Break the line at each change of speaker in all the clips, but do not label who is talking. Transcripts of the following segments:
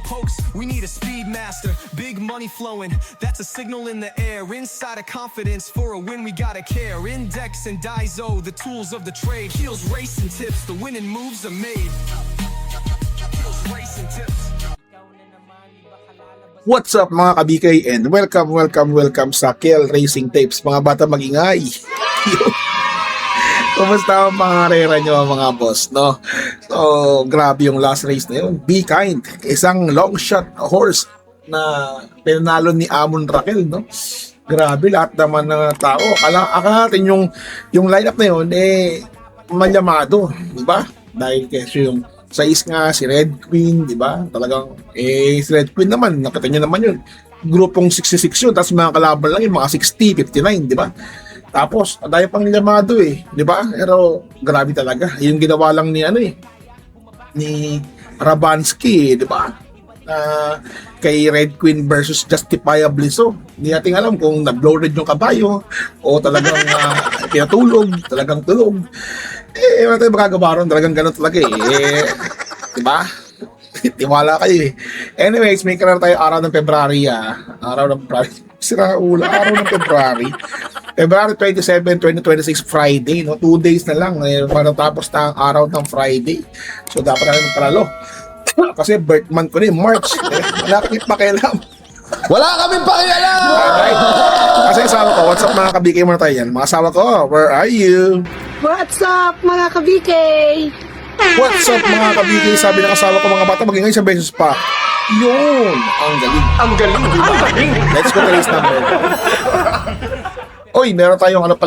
pokes, we need a speed master. Big money flowing, that's a signal in the air. Inside of confidence, for a win we gotta care. Index and Daiso, the tools of the trade. Heels, racing tips, the winning moves are made. Heels, racing tips.
What's up mga kabikay and welcome sa Kel Racing Tapes. Mga bata magingay. Kumusta ang pangarera nyo mga boss, no? So, grabe yung last race na yun. Be kind. Isang long shot horse na pinanalo ni Amon Raquel, no? Grabe, lahat naman ng tao. Akala natin yung lineup na yun, malyamado, di ba? Dahil kasi yung sais nga, si Red Queen, di ba? Talagang, si Red Queen naman, nakita nyo naman yun. Grupong 66 yun, tapos mga kalaban lang yun, mga 60, 59, di ba? Tapos, dahil pang nilamado di ba? Pero, grabe talaga. Yung ginawa lang ni, ni Rabansky, di ba? Kay Red Queen versus Justifiably So. Hindi natin alam kung na-bloated yung kabayo o talagang pinatulog, talagang tulog. Wala tayo magagawa ron, talagang ganun talaga di ba? Tiwala kayo Anyways, may karar tayo araw ng February araw ng February araw ng February 27, 2026 Friday, no? 2 days na lang para tapos na ang araw ng Friday. So dapat natin magkalalo kasi birth month ko na March. Wala kaming pakialam.
Wala kaming pakialam!
Alright. Kasi asawa ko, what's up mga kabikay muna tayo yan. Mga asawa ko, where are you?
What's up mga kabikay?
What's up mga kabikay? Sabi ng asawa ko mga bata, magingay sa beses pa. Yun! Ang galing. Ang galing, di ba? Let's go to race number. Oy, meron tayong 8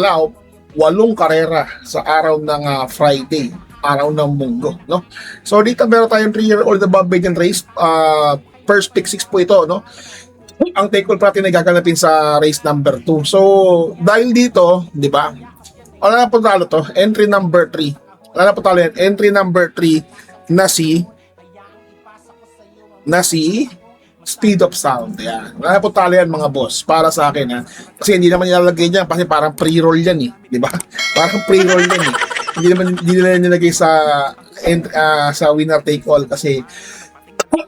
karera sa araw ng Friday. Araw ng Munggo, no? So dito meron tayong 3-year-old above maiden race. First pick 6 po ito, no? Ang take all natin ay gaganapin sa race number 2. So dahil dito, di ba? Wala na po talo to, entry number 3. Wala na po talo yan, entry number 3 na si Speed of Sound. Yan. Wala na po talo yan mga boss, para sa akin Kasi hindi naman nilalagay niya kasi parang pre-roll yan di ba? Parang pre-roll yan Hindi nila nilagay sa winner take all kasi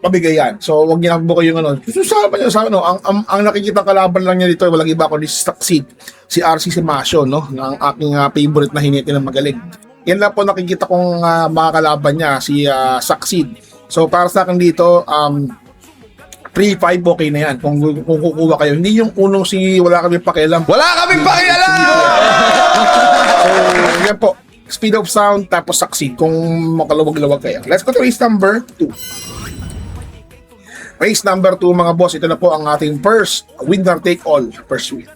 pabigay yan. So wag niyo nabuko yung susama niyo sa ang nakikita kalaban lang niya dito walang iba kundi si Succeed, si RC Simasio, no? Ang aking favorite na hinete ng magaling. Yan lang po nakikita kong mga kalaban niya, si Succeed. So para sa akin dito 3-5 okay na yan kung kukuha kayo. Hindi yung unong si wala kaming pakialam.
Wala kaming pakialam!
So yan po, Speed of Sound tapos Succeed kung makaluwag-luwag kayo. Let's go to race number 2. Race number 2 mga boss, ito na po ang ating first winner take all. First win.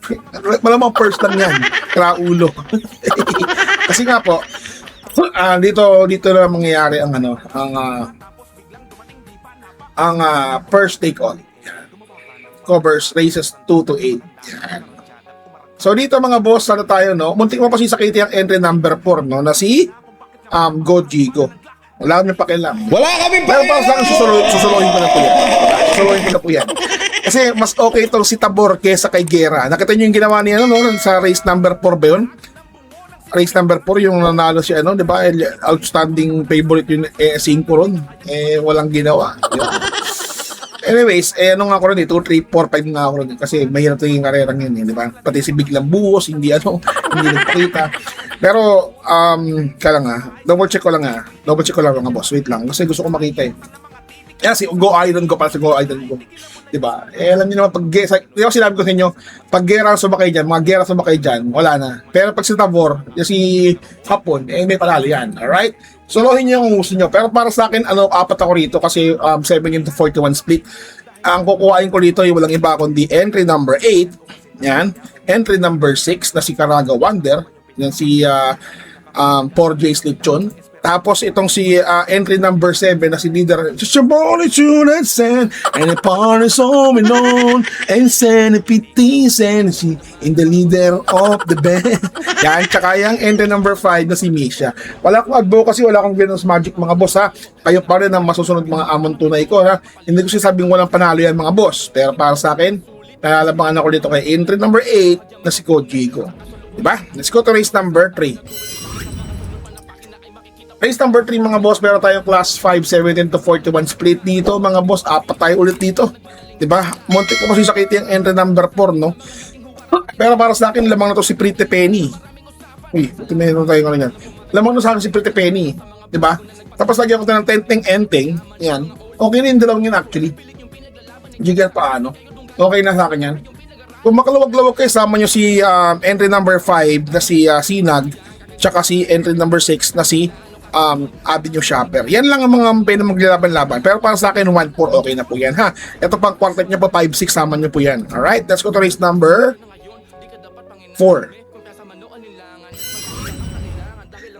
Malamang first lang yan. Kraulo. Kasi nga po, dito na mangyayari ang first take all. Covers races 2 to 8. So dito mga boss, sana tayo, no? Muntik mo kasi sakiti ang entry number 4, no? Na si Gojigo. Wala kami pakialam.
Wala kaming
Pero
pakialam!
parang susuluhin ko na po yan. Susuluhin ko na po yan. Kasi mas okay itong si Tabor kesa kay Guerra. Nakita niyo yung ginawa niya sa race number 4 ba yun? Race number 4 yung nanalo siya, di ba? Outstanding favorite yung 5 ron. Walang ginawa. Anyways, nga ako rin 2, 3, 4, 5 nga ako rin. Kasi mahirap ito yung karerang yun, di ba? Pati si Biglang Buhos, hindi nagpakita. Pero, double check ko lang mga boss. Wait lang, kasi gusto ko makita Kaya si Go Island ko, para si Go Island ko. Diba? Alam niyo naman, di ba sinabi ko sa inyo, pag gera sumakay dyan, mga gera sumakay dyan, wala na. Pero pag si Tabor, si Hapon, may panalo yan. Alright? Solohin niyo yung gusto niyo. Pero para sa akin, 4 ako rito kasi 7-41 split. Ang kukuhain ko dito ay walang iba kundi entry number 8. Yan. Entry number 6 na si Caraga Wonder. Yan si 4J Lechon. Tapos itong si entry number 7 na si leader, just your body tune and send, and the party's on and on, and send a pity, send she in the leader of the band. Yan, tsaka yung entry number 5 na si Misha. Wala akong advocacy, wala akong Venus Magic mga boss Kayo pa rin ang masusunod mga amon tunay ko Hindi ko sinasabing walang panalo yan mga boss. Pero para sa akin, nalalabangan ako dito kay entry number 8 na si Kojigo. Diba? Let's go to race number 3. Race number 3 mga boss, meron tayong class 5, 17 to 41 split dito mga boss, apat tayo ulit dito. Diba? Muntik ko kasi sakit yung entry number 4, no? Pero para sa akin, lamang na to si Pretty Penny. Uy, ito meron tayo ngayon yan. Lamang na sa akin si Pretty Penny. Diba? Tapos lagyan ko ito ng tenteng-enteng. Yan. Okay na yung dalawang yun actually. Jigar paano? Okay na sa akin yan. Kung makaluwag-luwag kayo, sama nyo si entry number 5 na si Sinag, tsaka si entry number 6 na si Avenue Shopper. Yan lang ang mga pwede maglalaban-laban. Pero para sa akin, 1-4 okay na po yan, ha? Ito pang quartet nyo po, 5-6, sama nyo po yan. Alright, let's go to race number 4.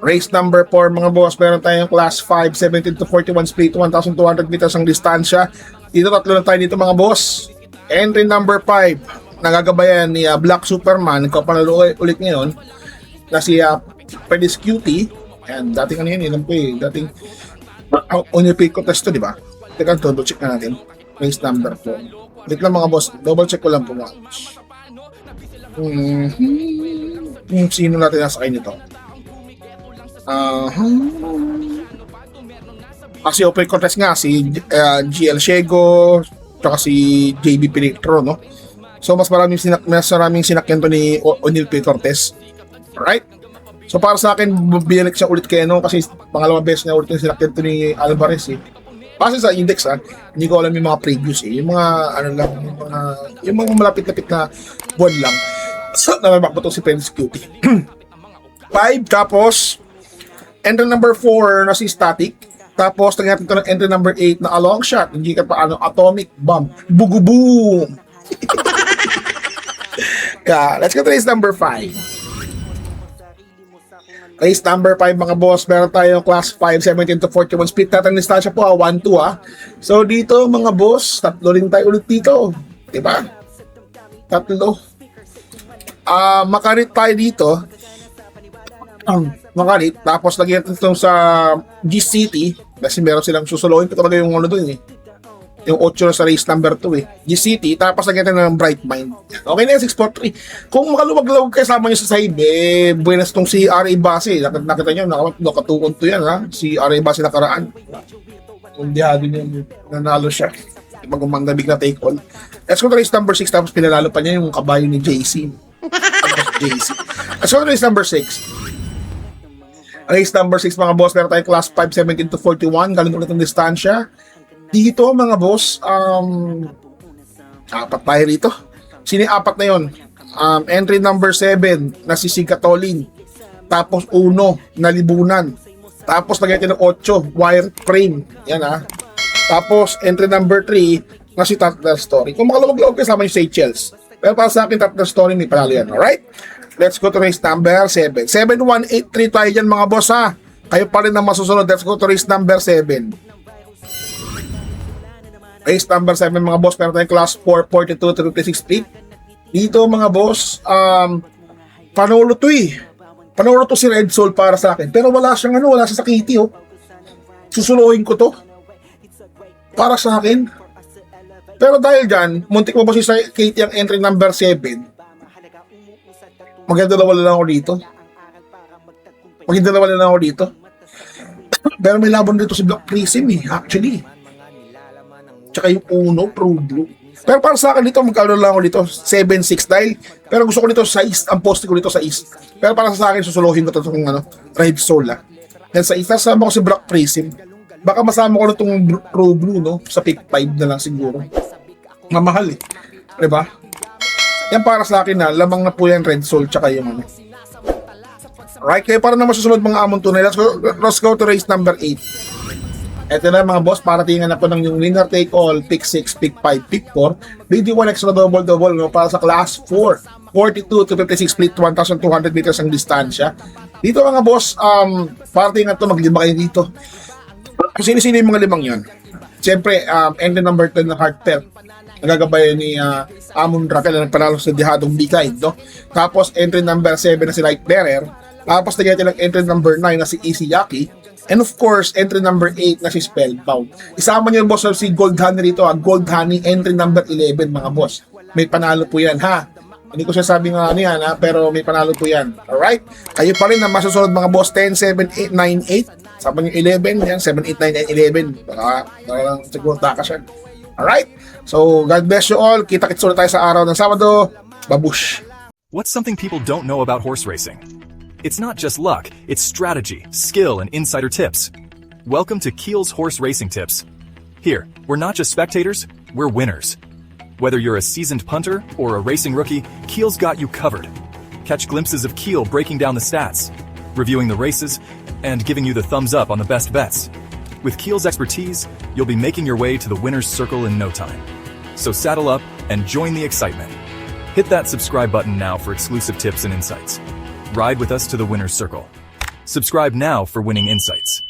Race number 4, mga boss, meron tayong class 5, 17 to 41 split, 1,200 meters ang distansya. Dito tatlo na tayo dito mga boss. Entry number 5, nagagabayan ni Black Superman, nagkapanalo ulit ngayon, na si Pedis Cutie. And dating ano yun, dating Onipay contest to, di ba? Teka, double check na natin. Race number 4. Wait lang mga boss, double check ko lang po mga boss. Sino natin nasa kayo nito? Kasi open contest nga, si GL Shego, tsaka si JB Pinitro, no? So, mas maraming sinakyan to ni O'Neal P. Cortez. Alright? So para sa akin, binalik siya ulit kay ano kasi pangalawang beses na ulit yung sinakyan to ni Alvarez eh. Kasi sa index hindi ko alam yung mga previews eh. Yung mga ano lang, yung mga malapit-lapit na buwan lang. So namabak ba to si Prince Cutie. 5, tapos entry number 4 na si Static. Tapos nagyatin to ng entry number 8 na a long shot. Hindi ka pa ano, Atomic Bomb. Buguboom! Let's go to race number 5. Race number 5 mga boss, meron tayong class 5, 17 to 41 split. Tatang distansya po 1-2 . So dito mga boss, tatlo rin tayo ulit dito. Diba? Tatlo. Makarit tayo dito. Makarit. Tapos lagyan ito sa G-City. Kasi meron silang susuluhin ko talaga yung ano doon eh. Yung 8 sa race number 2 eh. G-City, tapos lagyan natin ng Bright Mind. Okay na yung 643. Kung makaluwag-luwag kasama nyo sa side, buenas tong si R.A. Base. Nakita nyo, nakatukon to yan, ha? Si R.A. Base nakaraan. Yung dihado niya, nanalo siya. Diba gumanda bigla take all. Let's go to race number 6, tapos pinalalo pa niya yung kabayo ni JC. Let's go to race number 6. Race number 6 mga boss, meron tayong class 5, 17 to 41. Galing ulit ang distansya. Dito mga boss, apat tayo rito. Sino yung apat na yun? Entry number 7 na si Sigatoling. Tapos 1 na Libunan. Tapos lagyan ng 8 Wireframe. Yan ha. Tapos entry number 3 na si Tatler Story. Kung makalawag-lawag kasama yung Seychelles. Pero para sa akin Tatler Story may panalo yan. Alright? Let's go to race number 7. 7183 tayo dyan mga boss ha. Kayo pa rin ang masusunod. Let's go to race number 7. Race number 7 mga boss, meron tayong class 4, 42 to 56 split. Dito mga boss, panalo to eh. Panalo to si Red Soul para sa akin. Pero wala siyang ano, wala siya sa Kitty oh. Susuluhin ko to. Para sa akin. Pero dahil dyan, muntik mo ba si Kitty ang entry number 7? Magdadalawa lang ako dito. Pero may laban dito si Black Prism eh, actually. Tsaka yung Uno, Pro Blue. Pero para sa akin dito, magkano lang ako dito, 7-6 dahil. Pero gusto ko dito sa East, ang post ko dito sa East. Pero para sa akin, susuluhin ko ito itong Red Soul Then sa East, nasama ko si Black Prism. Baka masama ko na itong Pro Blue, no? Sa pick 5 na lang siguro. Mamahal eh. Diba? Yan para sa akin lamang na po yan Red Soul, tsaka yung Right, kaya para na masusunod mga amon tunay. Let's go to race number 8. Ito na mga boss, paratingan ako ng yung winner take all, pick 6, pick 5, pick 4. Bigyan 1 extra double no, para sa class 4. 42 to 56 split, 1,200 meters ang distansya. Dito mga boss, paratingan to, maglima kayo dito. Kung sino-sino yung mga limang yun. Siyempre, entry number 10 na Heartfelt. Nagagabayan ni Amon Raquel na nagpanalo sa dihadong Bigay, no? Tapos entry number 7 na si Light Bearer. Tapos nagyan ng entry number 9 na si Easy Yaki. And of course, entry number 8 na si Spellbound. Isama niyo boss si Gold Honey rito. Gold Honey, entry number 11 mga boss. May panalo po yan ha. Hindi ko sasabi nga ano yan ha, pero may panalo po yan. Alright? Kayo pa rin na masusunod mga boss 10, 7, 8, 9, 8. Sabi yung 11, yan, 7, 8, 9, 11. Baka siguro takas yan. Alright? So, God bless you all. Kita-kits ulit tayo sa araw ng Sabado. Babush!
What's something people don't know about horse racing? It's not just luck, it's strategy, skill, and insider tips. Welcome to Keel's Horse Racing Tips. Here, we're not just spectators, we're winners. Whether you're a seasoned punter or a racing rookie, Keel's got you covered. Catch glimpses of Keel breaking down the stats, reviewing the races, and giving you the thumbs up on the best bets. With Keel's expertise, you'll be making your way to the winner's circle in no time. So saddle up and join the excitement. Hit that subscribe button now for exclusive tips and insights. Ride with us to the winner's circle. Subscribe now for winning insights.